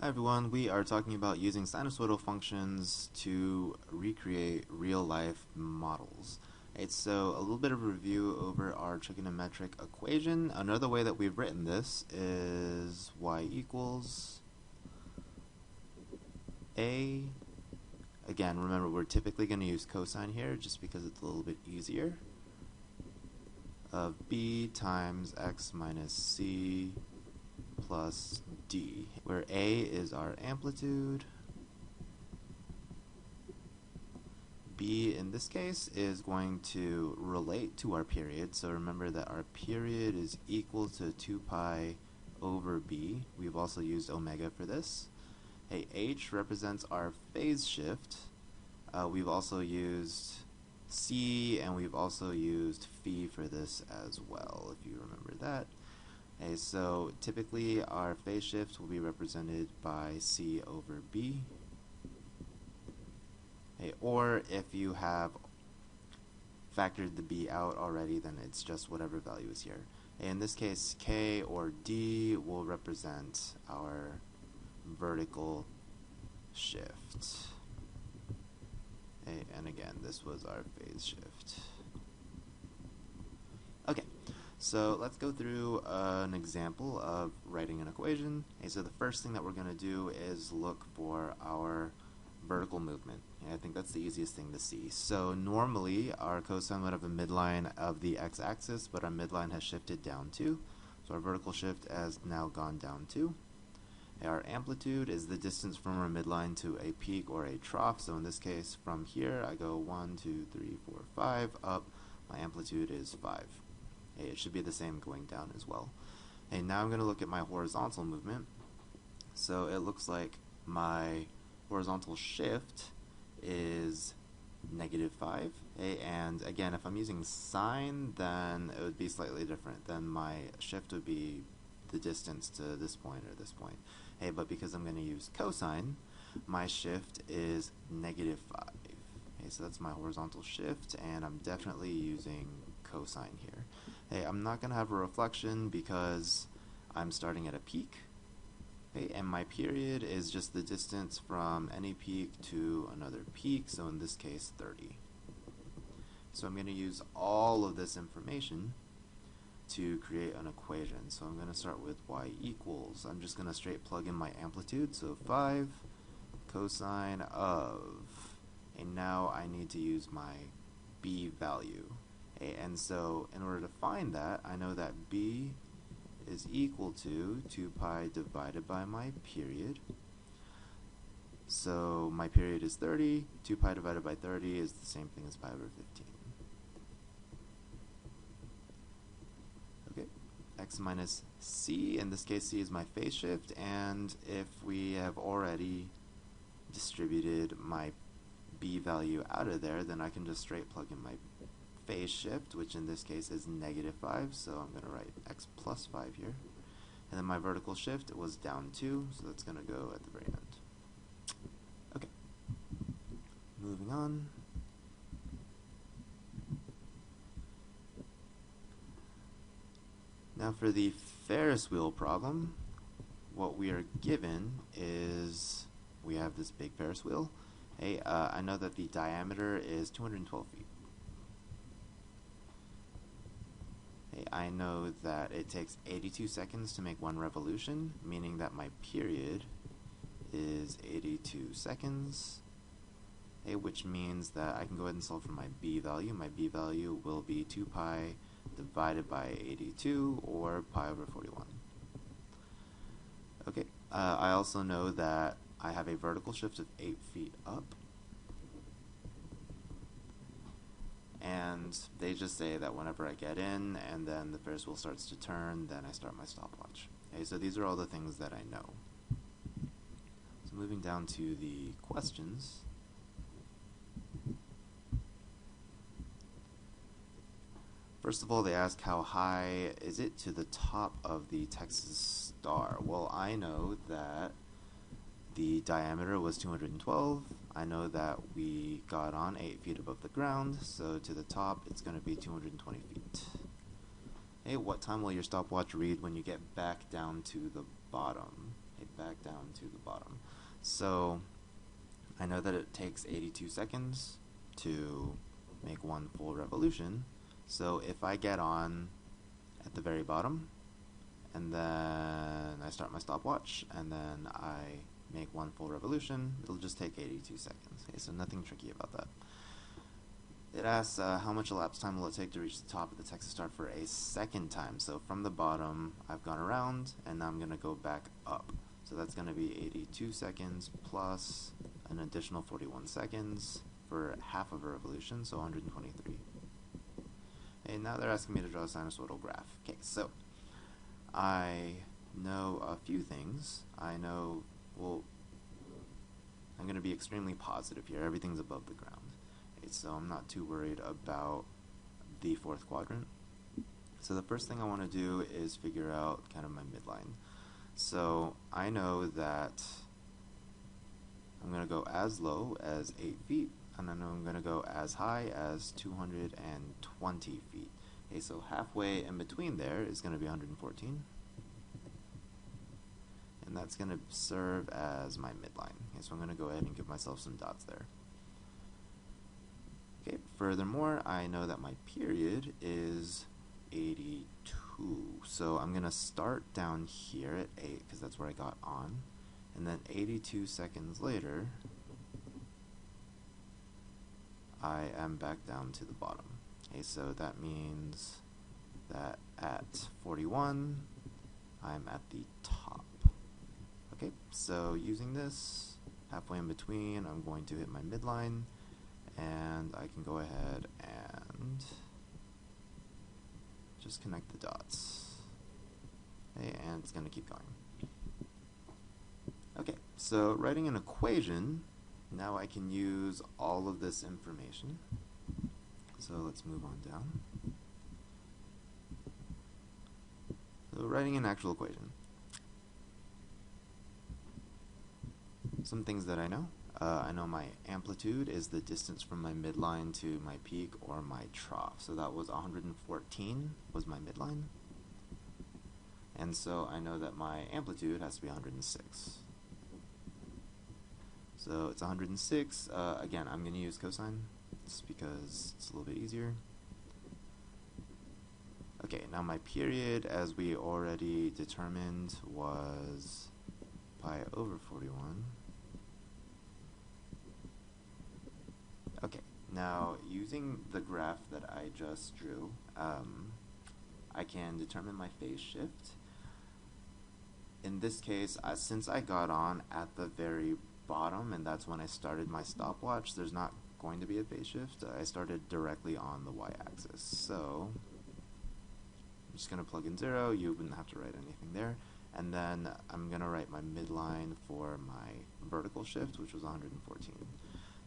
Hi everyone, we are talking about using sinusoidal functions to recreate real-life models. Right, so a little bit of a review over our trigonometric equation. Another way that we've written this is y equals a. Again, remember we're typically going to use cosine here just because it's a little bit easier. Of b times x minus c plus d, where a is our amplitude, b in this case is going to relate to our period, so remember that our period is equal to 2 pi over b. We've also used omega for this. H represents our phase shift. We've also used c, and we've also used phi for this as well, if you remember that. So typically our phase shift will be represented by c over b. Or if you have factored the b out already, then it's just whatever value is here. In this case, k or d will represent our vertical shift. And again, this was our phase shift. Okay. So let's go through an example of writing an equation. So the first thing that we're going to do is look for our vertical movement. I think that's the easiest thing to see. So normally our cosine would have a midline of the x-axis, but our midline has shifted down 2. So our vertical shift has now gone down 2. Our amplitude is the distance from our midline to a peak or a trough. So in this case, from here I go 1, 2, 3, 4, 5 up. My amplitude is 5. It should be the same going down as well. Now I'm going to look at my horizontal movement. So it looks like my horizontal shift is -5. And again, if I'm using sine, then it would be slightly different. Then my shift would be the distance to this point or this point. But because I'm going to use cosine, my shift is -5. So that's my horizontal shift, and I'm definitely using cosine here. I'm not going to have a reflection because I'm starting at a peak. And my period is just the distance from any peak to another peak, so in this case 30. So I'm going to use all of this information to create an equation. So I'm going to start with y equals, I'm just going to straight plug in my amplitude, so 5 cosine of, and now I need to use my b value. And so in order to find that, I know that b is equal to 2 pi divided by my period. So my period is 30, 2 pi divided by 30 is the same thing as pi over 15. Okay, x minus c, in this case c is my phase shift, and if we have already distributed my b value out of there, then I can just straight plug in my phase shift, which in this case is -5, so I'm going to write x plus 5 here. And then my vertical shift was down 2, so that's going to go at the very end. Okay, moving on. Now for the Ferris wheel problem, what we are given is we have this big Ferris wheel. I know that the diameter is 212 feet. I know that it takes 82 seconds to make one revolution, meaning that my period is 82 seconds, which means that I can go ahead and solve for my b value. My b value will be 2 pi divided by 82, or pi over 41. Okay, I also know that I have a vertical shift of 8 feet up. And they just say that whenever I get in and then the Ferris wheel starts to turn, then I start my stopwatch. So these are all the things that I know. So moving down to the questions. First of all, they ask how high is it to the top of the Texas star? Well, I know that the diameter was 212. I know that we got on 8 feet above the ground, so to the top it's going to be 220 feet. What time will your stopwatch read when you get back down to the bottom? back down to the bottom. So I know that it takes 82 seconds to make one full revolution. So if I get on at the very bottom, and then I start my stopwatch, and then I make one full revolution, it'll just take 82 seconds. Okay, so nothing tricky about that. It asks how much elapsed time will it take to reach the top of the Texas start for a second time. So from the bottom, I've gone around, and now I'm going to go back up. So that's going to be 82 seconds plus an additional 41 seconds for half of a revolution, so 123. And now they're asking me to draw a sinusoidal graph. Okay, so I know a few things. I know, well, I'm going to be extremely positive here. Everything's above the ground. Okay, so I'm not too worried about the fourth quadrant. So the first thing I want to do is figure out kind of my midline. So I know that I'm going to go as low as 8 feet, and I know I'm going to go as high as 220 feet. Okay, so halfway in between there is going to be 114. And that's going to serve as my midline. Okay, so I'm going to go ahead and give myself some dots there. Okay, furthermore, I know that my period is 82. So I'm going to start down here at 8, because that's where I got on. And then 82 seconds later, I am back down to the bottom. Okay, so that means that at 41, I'm at the top. Okay, so using this, halfway in between, I'm going to hit my midline, and I can go ahead and just connect the dots. Okay, and it's going to keep going. Okay, so writing an equation, now I can use all of this information. So let's move on down. So writing an actual equation. Some things that I know. I know my amplitude is the distance from my midline to my peak or my trough. So that was 114 was my midline. And so I know that my amplitude has to be 106. So it's 106. Again, I'm going to use cosine just because it's a little bit easier. Okay, now my period, as we already determined, was pi over 41. Okay, now using the graph that I just drew, I can determine my phase shift. In this case, since I got on at the very bottom, and that's when I started my stopwatch, there's not going to be a phase shift. I started directly on the y-axis. So I'm just going to plug in 0. You wouldn't have to write anything there. And then I'm going to write my midline for my vertical shift, which was 114.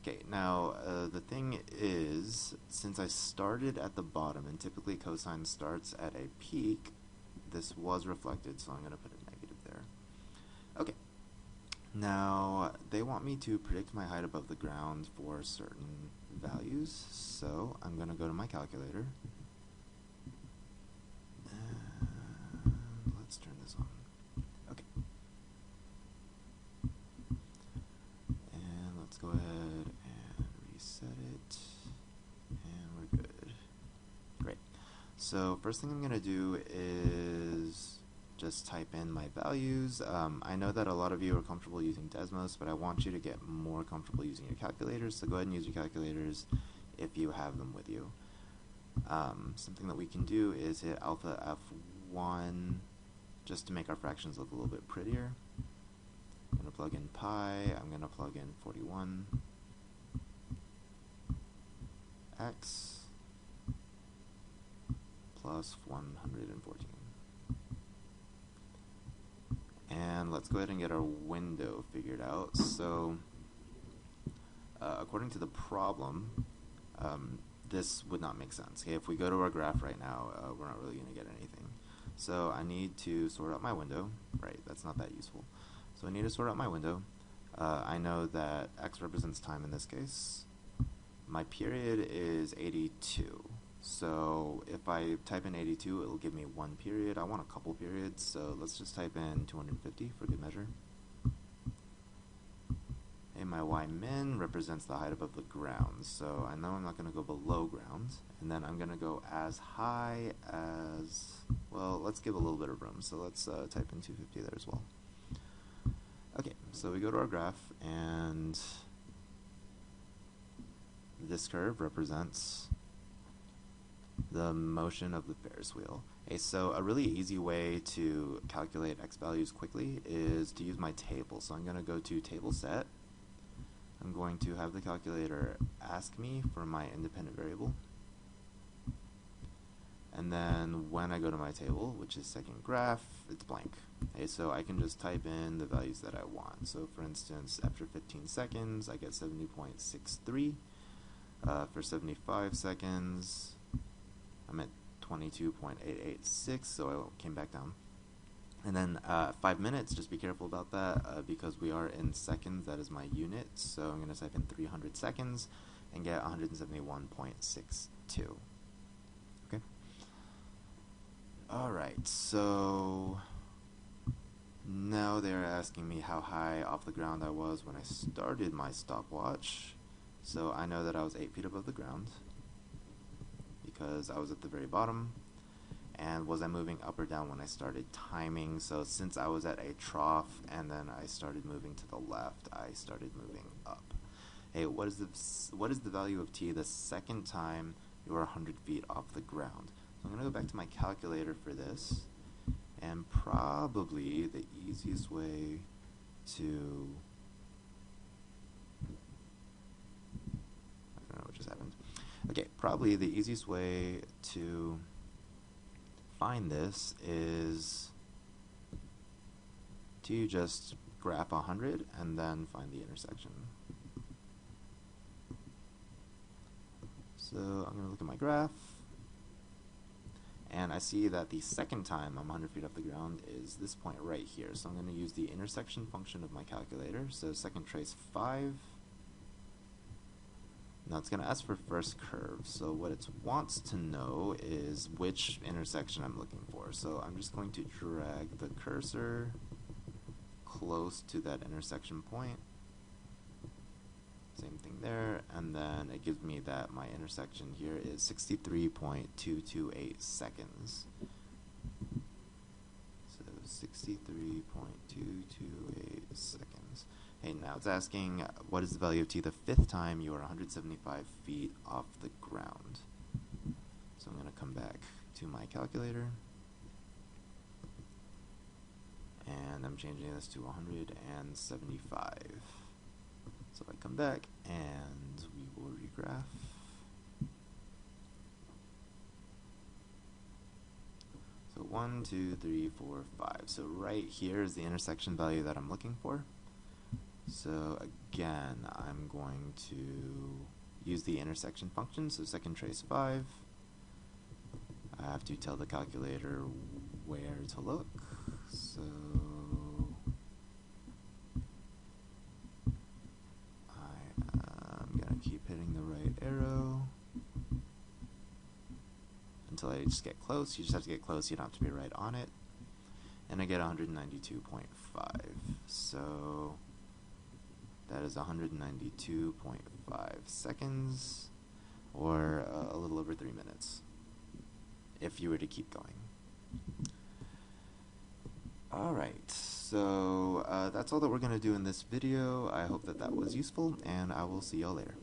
Okay, now the thing is, since I started at the bottom, and typically cosine starts at a peak, this was reflected, so I'm going to put a negative there. Okay, now they want me to predict my height above the ground for certain values, so I'm going to go to my calculator. And let's turn this on. Okay. And let's go ahead and reset it, and we're good. Great. So first thing I'm going to do is just type in my values. I know that a lot of you are comfortable using Desmos, but I want you to get more comfortable using your calculators, so go ahead and use your calculators if you have them with you. Something that we can do is hit alpha F1 just to make our fractions look a little bit prettier. I'm going to plug in pi, I'm going to plug in 41 x plus 114. And let's go ahead and get our window figured out. So according to the problem, this would not make sense. Okay, if we go to our graph right now, we're not really going to get anything. So I need to sort out my window. Right, that's not that useful. So I need to sort out my window. I know that x represents time in this case. My period is 82. So if I type in 82, it'll give me one period. I want a couple periods, so let's just type in 250 for good measure. my y min represents the height above the ground, so I know I'm not going to go below ground, and then I'm going to go as high as, well, let's give a little bit of room, so let's type in 250 there as well. Okay, so we go to our graph, and this curve represents the motion of the Ferris wheel. Okay, so a really easy way to calculate x values quickly is to use my table. So I'm going to go to table set. I'm going to have the calculator ask me for my independent variable. And then when I go to my table, which is second graph, it's blank. Okay, so I can just type in the values that I want. So for instance, after 15 seconds, I get 70.63. For 75 seconds, I'm at 22.886, so I came back down. And then 5 minutes, just be careful about that because we are in seconds, that is my unit. So I'm going to type in 300 seconds and get 171.62. Okay. Alright, so now they're asking me how high off the ground I was when I started my stopwatch. So I know that I was 8 feet above the ground because I was at the very bottom. And was I moving up or down when I started timing? So since I was at a trough and then I started moving to the left, I started moving up. Hey, what is the value of t the second time you are 100 feet off the ground? So I'm going to go back to my calculator for this, and probably the easiest way to, I don't know what just happened. Okay, probably the easiest way to find this is to just graph 100 and then find the intersection. So I'm going to look at my graph, and I see that the second time I'm 100 feet off the ground is this point right here. So I'm going to use the intersection function of my calculator. So second trace 5. Now it's going to ask for first curve. So what it wants to know is which intersection I'm looking for. So I'm just going to drag the cursor close to that intersection point. Same thing there, and then it gives me that my intersection here is 63.228 seconds. So 63.228 seconds. Hey, now it's asking what is the value of t the fifth time you are 175 feet off the ground. So I'm going to come back to my calculator, and I'm changing this to 175. So if I come back and we will regraph. So 1, 2, 3, 4, 5. So right here is the intersection value that I'm looking for. So again, I'm going to use the intersection function. So second trace 5. I have to tell the calculator where to look. So hitting the right arrow until I just get close. You just have to get close, you don't have to be right on it. And I get 192.5. So that is 192.5 seconds, or a little over 3 minutes, if you were to keep going. Alright, so that's all that we're going to do in this video. I hope that that was useful, and I will see y'all later.